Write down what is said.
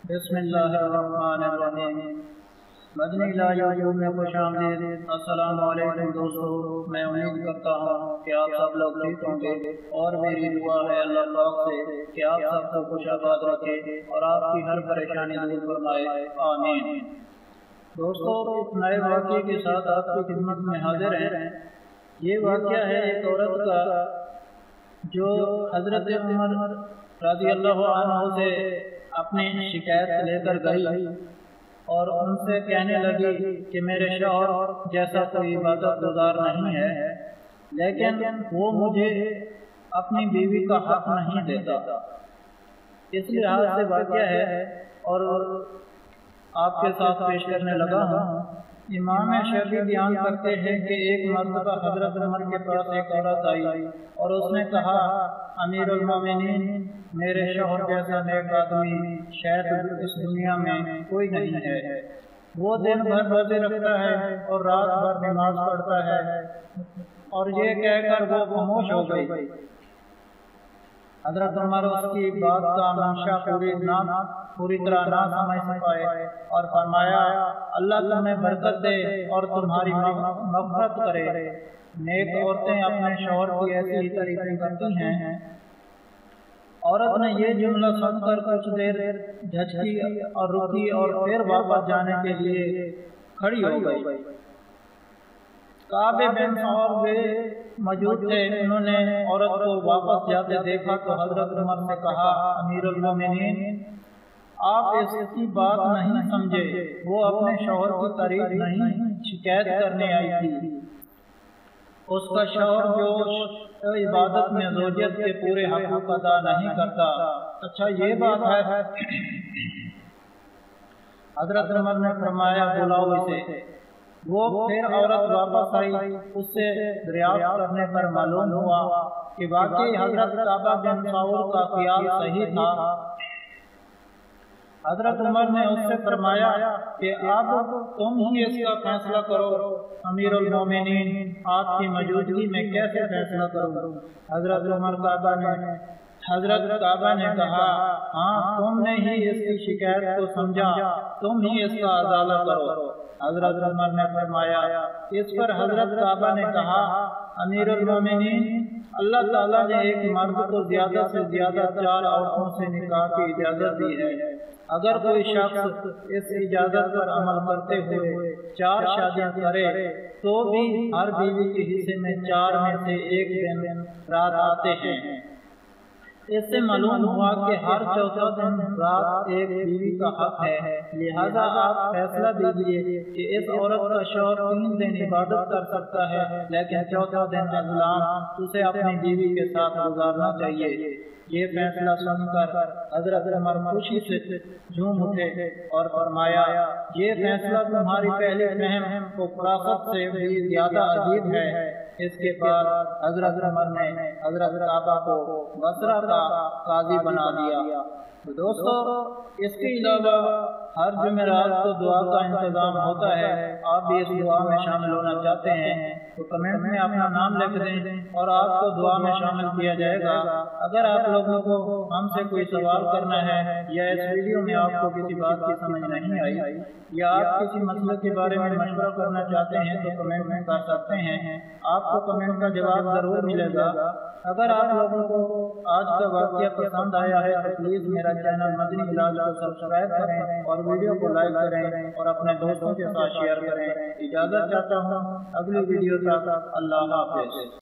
بسم اللہ الرحمن الرحیم۔ مدنی علاج یوٹیوب میں خوش آمدید۔ السلام علیکم دوستو، میں امید کرتا ہوں کہ آپ سب لوگ ٹھیک ہوں گے، اور میری دعا ہے اللہ پاک سے کہ آپ سب کو خوش آباد رکھے اور آپ کی ہر پریشانی دور فرمائے، آمین۔ دوستو، ایک نئے واقعے کے ساتھ آپ کی خدمت میں حاضر ہیں۔ یہ واقعہ ہے ایک عورت کا جو حضرت عمر رضی اللہ عنہ سے اپنی شکایت لے کر گئی اور ان سے کہنے لگی کہ میرے شوہر جیسا کوئی عبادت گزار نہیں ہے، لیکن وہ مجھے اپنی بیوی کا حق نہیں دیتا۔ اس لحاظ سے واقعہ ہے اور آپ کے ساتھ پیش کرنے لگا ہوں۔ امام شافعی بیان کرتے ہیں کہ ایک مرتبہ حضرت عمر کے پاس ایک عورت آئی اور اس نے کہا، امیر المومنین، میرے شوہر جیسا نیک آدمی شاید اس دنیا میں کوئی نہیں ہے۔ وہ دن بھر روزے رکھتا ہے اور رات بھر نماز پڑھتا ہے۔ اور یہ کہہ کر وہ خاموش ہو گئی۔ حضرت عمر اس کی بات کا منشا پوری طرح نہ سمجھ پائے اور فرمایا، اللہ تمہیں برکت دے اور تمہاری مغفرت کرے۔ نیک عورتیں اپنے شوہر کی ایسی ہی تعریفیں کرتی ہیں۔ عورت نے یہ جملہ سن کر کچھ دیر جھجکی اور رکی اور پھر واپس جانے کے لیے کھڑی ہو گئی۔ کعب بن عمر موجود تھے۔ انہوں نے عورت کو واپس جاتے دیکھا تو حضرت عمر سے کہا، امیر المومنین، آپ اس کی بات نہیں سمجھے، وہ اپنے شوہر کی تعریف نہیں شکایت کرنے آئی تھی۔ اس کا شوہر جو عبادت میں زوجیت کے پورے حقوق ادا نہیں کرتا۔ اچھا یہ بات ہے۔ حضرت عمر نے فرمایا، بلاؤ اسے۔ وہ پھر عورت واپس آئی۔ اس سے دریافت کرنے پر معلوم ہوا کہ واقعی حضرت کعبہ بن ثور کا خیال صحیح تھا۔ حضرت عمر نے اس سے فرمایا کہ اب تم ہی اس کا فیصلہ کرو، امیر المومنین، آپ کی موجودگی میں کیسے فیصلہ کروں؟ حضرت کعبہ نے کہا، ہاں، تم نے ہی اس کی شکایت کو سمجھا، تم ہی اس کا ازالہ کرو۔ حضرت عمر نے فرمایا۔ اس پر حضرت کعبہ نے کہا، امیر المومنین، اللہ تعالیٰ نے ایک مرد کو زیادہ سے زیادہ 4 عورتوں سے نکاح کی اجازت دی ہے۔ اگر کوئی شخص اس اجازت پر عمل کرتے ہوئے 4 شادیاں کرے تو بھی ہر بیوی کے حصے میں 4 میں سے 1 دن رات آتے ہیں۔ اس سے معلوم ہوا کہ ہر چوتھا دن رات ایک بیوی کا حق ہے۔ لہذا آپ فیصلہ دیجئے کہ اس عورت کا شوہر 3 دن عبادت کر سکتا ہے، لیکن چوتھا دن ازلام اسے اپنی بیوی کے ساتھ گزارنا چاہیے۔ یہ فیصلہ سن کر حضرت عمر خوشی سے جھوم اٹھے اور فرمایا، یہ فیصلہ تمہاری پہلی فہم کو فراست سے بھی زیادہ عجیب ہے۔ اس کے بعد حضرت عمر نے حضرت کعبہ کو بصرہ کا قاضی بنا دیا۔ دوستو، اس کے علاوہ ہر جمعرات کو دعا کا انتظام ہوتا ہے۔ آپ بھی اس دعا میں شامل ہونا چاہتے ہیں تو کمنٹ میں اپنا نام لکھ دیں اور آپ کو دعا میں شامل کیا جائے گا۔ اگر آپ لوگوں کو ہم سے کوئی سوال کرنا ہے یا اس ویڈیو میں آپ کو کسی بات کی سمجھ نہیں آئی یا آپ کسی مسئلے کے بارے میں مشورہ کرنا چاہتے ہیں تو کمنٹ میں کر سکتے ہیں۔ آپ کو کمنٹ کا جواب ضرور ملے گا۔ اگر آپ لوگوں کو آج کا واقعہ پسند آیا ہے تو پلیز میرا چینل مدنی علاج کو سبسکرائب کریں اور ویڈیو کو لائک کریں اور اپنے دوستوں کے ساتھ شیئر کریں۔ اجازت چاہتا ہوں، اگلی ویڈیو تک اللہ حافظ۔